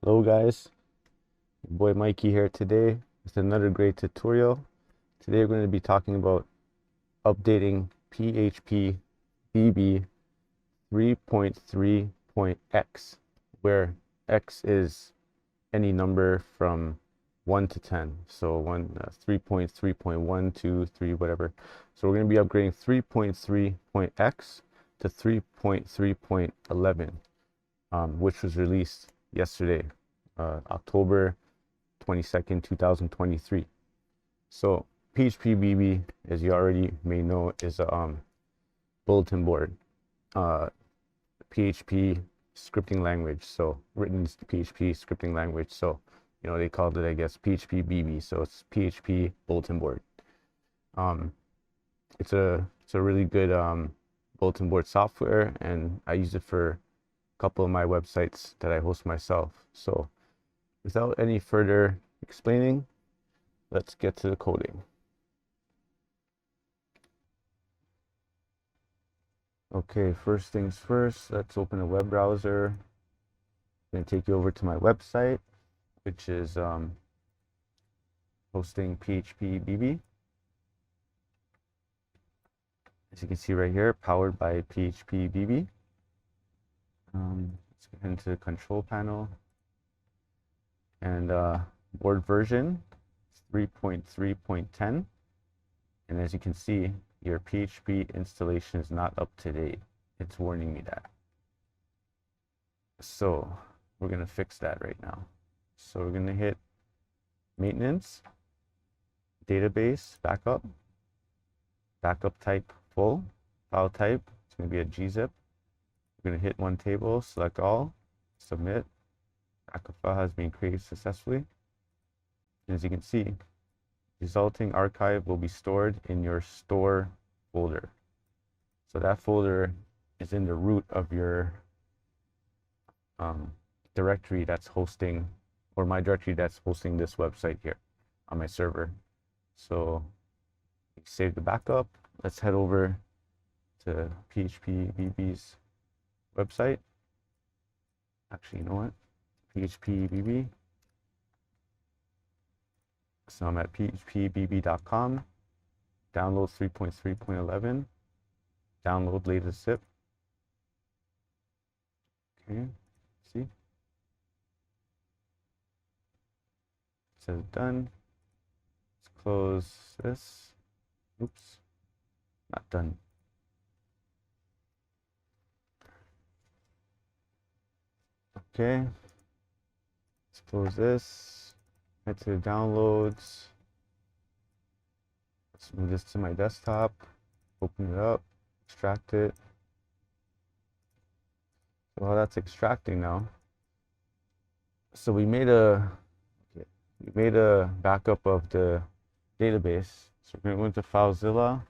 Hello guys, your boy Mikey here today with another great tutorial. Today we're going to be talking about updating phpBB 3.3.x, where x is any number from 1 to 10. So 3.3.1, 2, 3, whatever. So we're going to be upgrading 3.3.x to 3.3.11, which was released yesterday, October 22nd, 2023. So phpBB, as you already may know, is a bulletin board, PHP scripting language. So written PHP scripting language. So they called it, I guess, phpBB. So it's PHP bulletin board. It's a really good bulletin board software, and I use it for a couple of my websites that I host myself. So without any further explaining, let's get to the coding. Okay, first things first, let's open a web browser. I'm going to take you over to my website, which is hosting phpBB. As you can see right here, powered by phpBB. Let's get into the control panel. And board version 3.3.10. And as you can see, your PHP installation is not up to date. It's warning me that. So we're going to fix that right now. So we're going to hit maintenance, database, backup type full, file type, it's going to be a gzip. We're going to hit one table, select all, submit. Backup file has been created successfully. And as you can see, resulting archive will be stored in your store folder. So that folder is in the root of your directory that's hosting, or my directory that's hosting this website here on my server. So save the backup. Let's head over to phpBB's website. Actually, you know what? phpBB. So I'm at phpBB.com. Download 3.3.11. Download latest zip. Okay, see? It says done. Let's close this. Oops, not done. Okay, let's close this. Head to the downloads. Let's move this to my desktop. Open it up, extract it. So while that's extracting now, so we made a backup of the database. So we're going to go into FileZilla.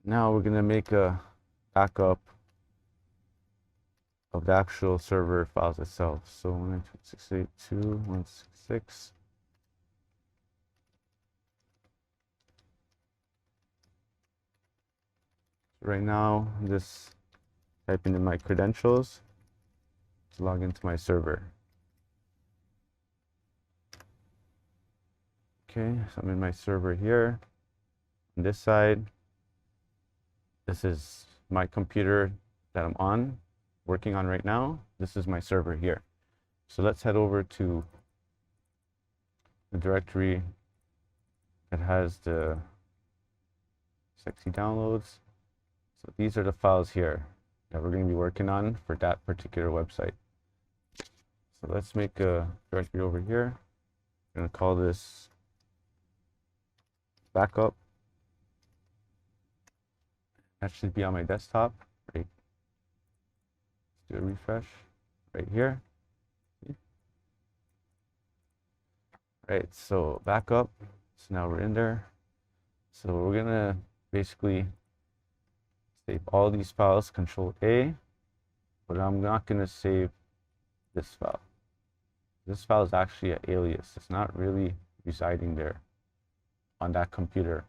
Now we're going to make a backup of the actual server files itself. So 192.168.2.166. Right now, I'm just typing in my credentials to log into my server. Okay, so I'm in my server here. On this side, this is my computer that I'm on, working on right now. This is my server here. So let's head over to the directory that has the sexy downloads. So these are the files here that we're going to be working on for that particular website. So let's make a directory over here. I'm going to call this backup. That should be on my desktop, right? Let's do a refresh right here. Right, so backup. So now we're in there. So we're gonna basically save all these files, Control A, but I'm not gonna save this file. This file is actually an alias. It's not really residing there on that computer.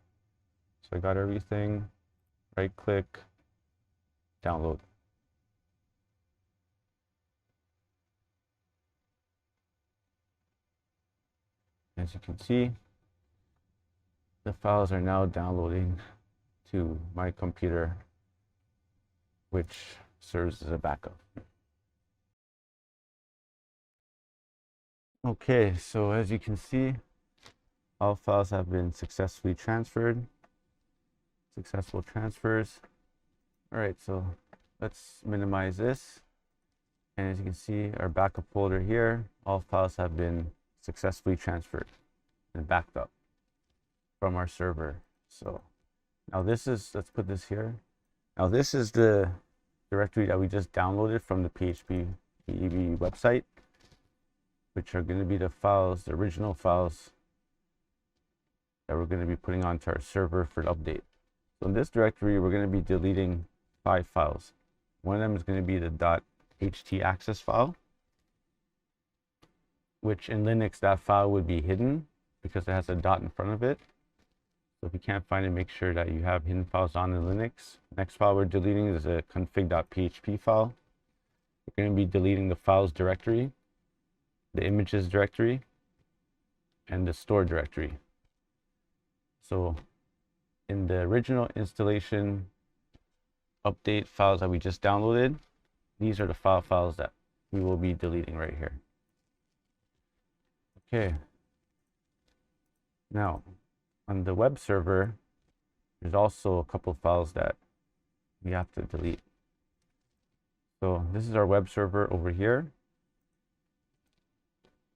So I got everything. Right click, download. As you can see, the files are now downloading to my computer, which serves as a backup. Okay, so as you can see, all files have been successfully transferred. Successful transfers. All right, so let's minimize this. And as you can see, our backup folder here, all files have been successfully transferred and backed up from our server. So now this is, let's put this here. Now this is the directory that we just downloaded from the phpBB website, which are going to be the files, the original files that we're going to be putting onto our server for the update. So in this directory, we're going to be deleting 5 files. One of them is going to be the .xxTACeee file, which in Linux, that file would be hidden because it has a dot in front of it. So if you can't find it, make sure that you have hidden files on in Linux. Next file we're deleting is a config.php file. We're going to be deleting the files directory, the images directory, and the store directory. So in the original installation update files that we just downloaded, these are the files that we will be deleting right here. Okay. Now, on the web server, there's also a couple of files that we have to delete. So this is our web server over here.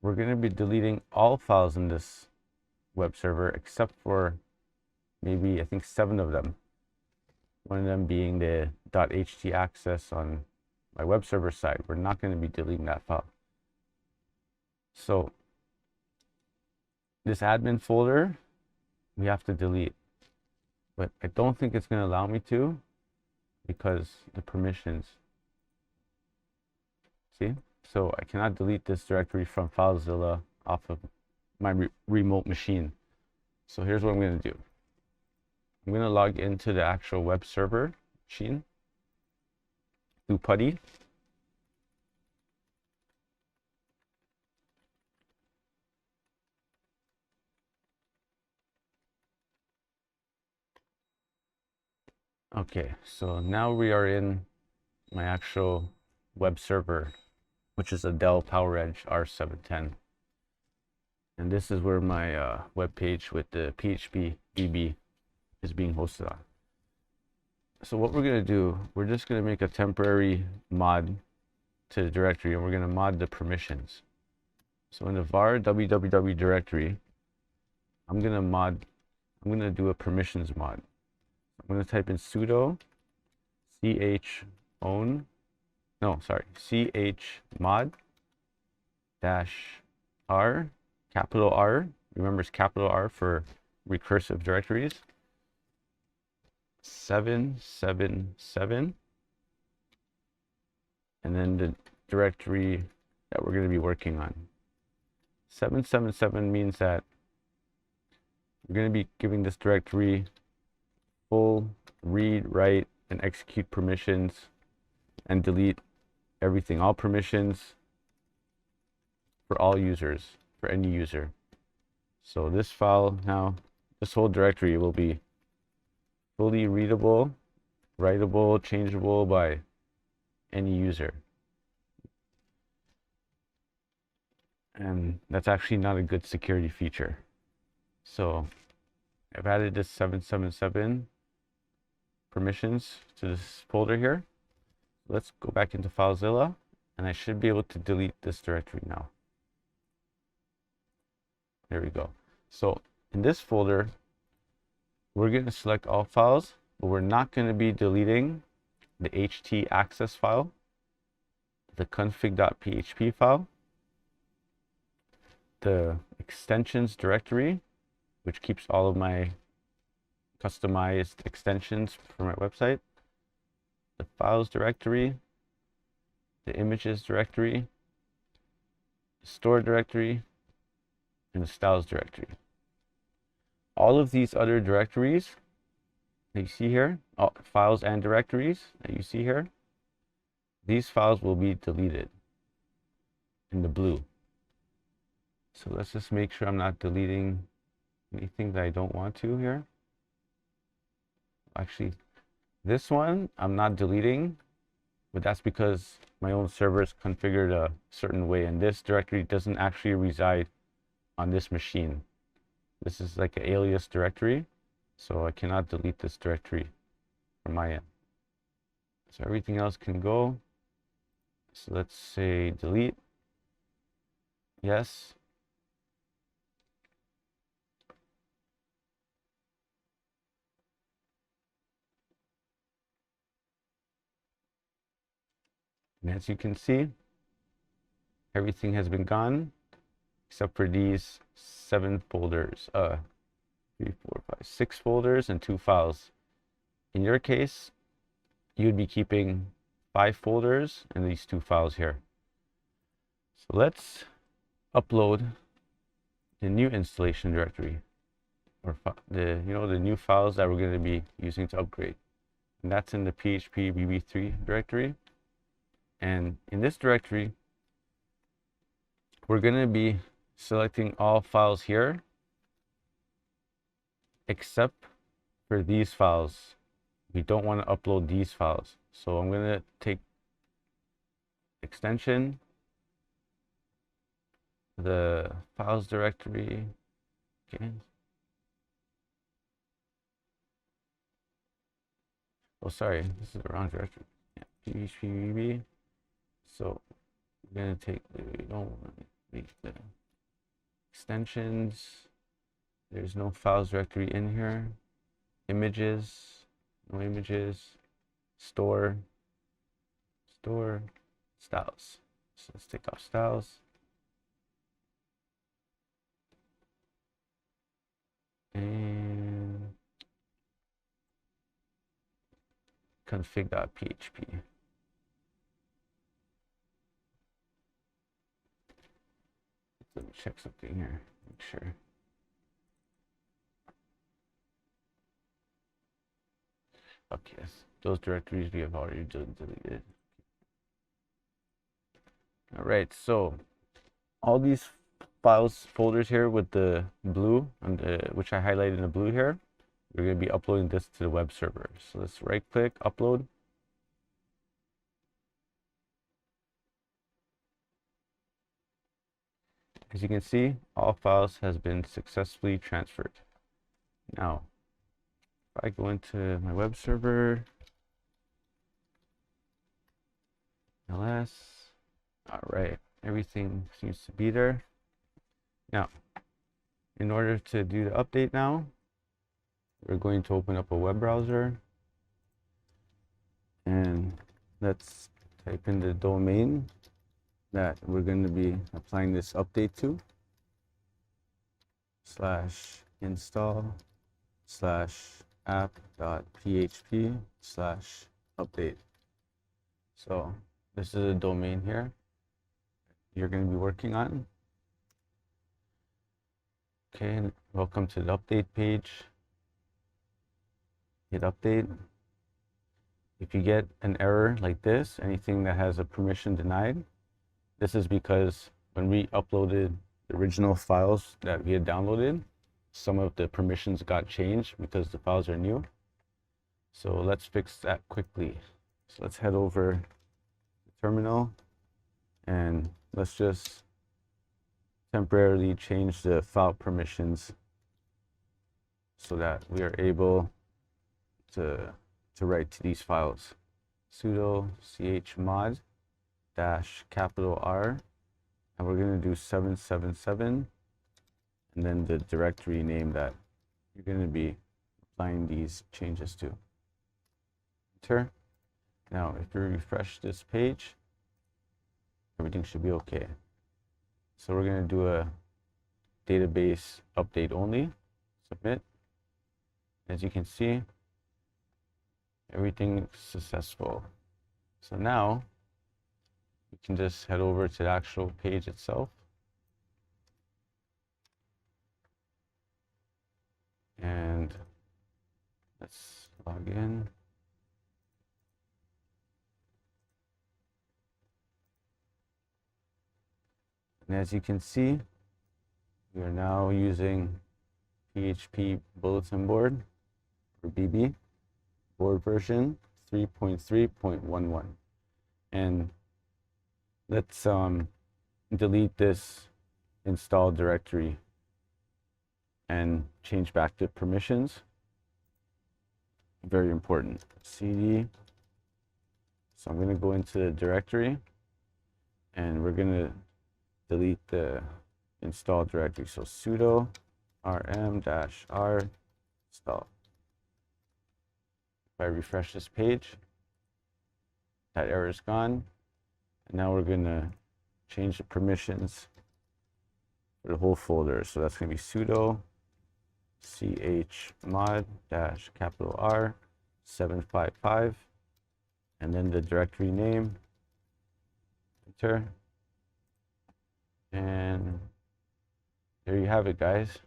We're going to be deleting all files in this web server except for maybe, I think, 7 of them. One of them being the .xtACeee on my web server side. We're not going to be deleting that file. So this admin folder, we have to delete. But I don't think it's going to allow me to because the permissions. See? So I cannot delete this directory from FileZilla off of my remote machine. So here's what I'm going to do. I'm going to log into the actual web server machine through PuTTY. Okay, so now we are in my actual web server, which is a Dell PowerEdge R710. And this is where my web page with the phpBB is being hosted on. So what we're going to do, we're just going to make a temporary mod to the directory, and we're going to mod the permissions. So in the var www directory, I'm going to do a permissions mod. I'm going to type in sudo chmod -r, capital R, remember it's capital R for recursive directories, 777, and then the directory that we're going to be working on. 777 means that we're going to be giving this directory full read, write, and execute permissions, and delete everything, all permissions for all users, for any user. So this file now, this whole directory will be fully readable, writable, changeable by any user. And that's actually not a good security feature. So I've added this 777 permissions to this folder here. Let's go back into FileZilla, and I should be able to delete this directory now. There we go. So in this folder, we're going to select all files, but we're not going to be deleting the xxTACeee file, the config.php file, the extensions directory, which keeps all of my customized extensions for my website, the files directory, the images directory, the store directory, and the styles directory. All of these other directories that you see here, files and directories that you see here, these files will be deleted in the blue. So let's just make sure I'm not deleting anything that I don't want to here. Actually, this one I'm not deleting, but that's because my own server is configured a certain way, and this directory doesn't actually reside on this machine. This is like an alias directory, so I cannot delete this directory from my end. So everything else can go. So let's say delete. Yes. And as you can see, everything has been gone except for these 7 folders. 3, 4, 5, 6 folders and 2 files. In your case, you'd be keeping 5 folders and these 2 files here. So let's upload the new installation directory, or the new files that we're going to be using to upgrade. And that's in the phpBB3 directory. And in this directory, we're going to be selecting all files here except for these files. We don't want to upload these files. So I'm going to take extension, the files directory. Okay. Oh, sorry, this is the wrong directory. Yeah, phpBB. So we're going to take we don't want to leave the extensions. There's no files directory in here. Images, no images. Store, styles. So let's take off styles. And config.php. Let me check something here, make sure. Okay, yes, those directories we have already deleted. All right, so all these files folders here with the blue, and which I highlighted in the blue here, we're going to be uploading this to the web server. So let's right click, upload. As you can see, all files has been successfully transferred. Now, if I go into my web server, ls, all right, everything seems to be there. Now, in order to do the update now, we're going to open up a web browser, and let's type in the domain that we're going to be applying this update to, /install/app.php/update. So this is a domain here you're going to be working on. Okay, welcome to the update page. Hit update. If you get an error like this, anything that has a permission denied, this is because when we uploaded the original files that we had downloaded, some of the permissions got changed because the files are new. So let's fix that quickly. So let's head over to the terminal, and let's just temporarily change the file permissions so that we are able to write to these files. Sudo chmod -R, and we're going to do 777, and then the directory name that you're going to be applying these changes to. Enter. Now, if you refresh this page, everything should be okay. So we're going to do a database update only. Submit. As you can see, everything is successful. So now we can just head over to the actual page itself. And let's log in. And as you can see, We are now using PHP Bulletin Board, or BB, board version 3.3.11. And let's delete this install directory and change back to permissions. Very important. CD. So I'm going to go into the directory and we're going to delete the install directory. So sudo rm-r install. If I refresh this page, that error is gone. And now we're going to change the permissions for the whole folder. So that's going to be sudo chmod -R 755, and then the directory name, enter, and there you have it, guys.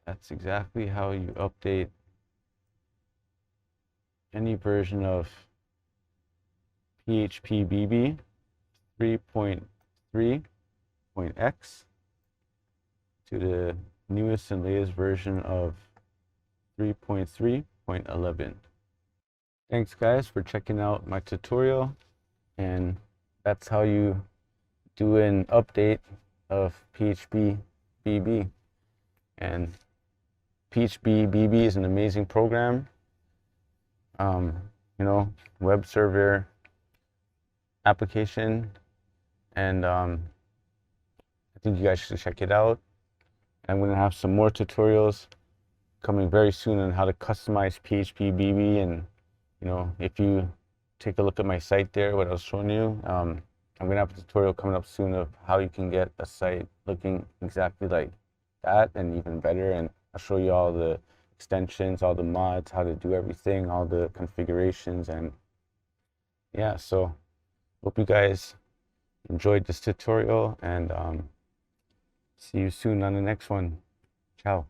That's exactly how you update any version of phpBB 3.3.x to the newest and latest version of 3.3.11. Thanks guys for checking out my tutorial, and that's how you do an update of phpBB. And phpBB is an amazing program, you know, web server application, and I think you guys should check it out. I'm going to have some more tutorials coming very soon on how to customize phpBB. And you know, if you take a look at my site there, what I was showing you, I'm going to have a tutorial coming up soon of how you can get a site looking exactly like that and even better. And I'll show you all the extensions, all the mods, how to do everything, all the configurations. And yeah, so hope you guys enjoyed this tutorial, and see you soon on the next one. Ciao.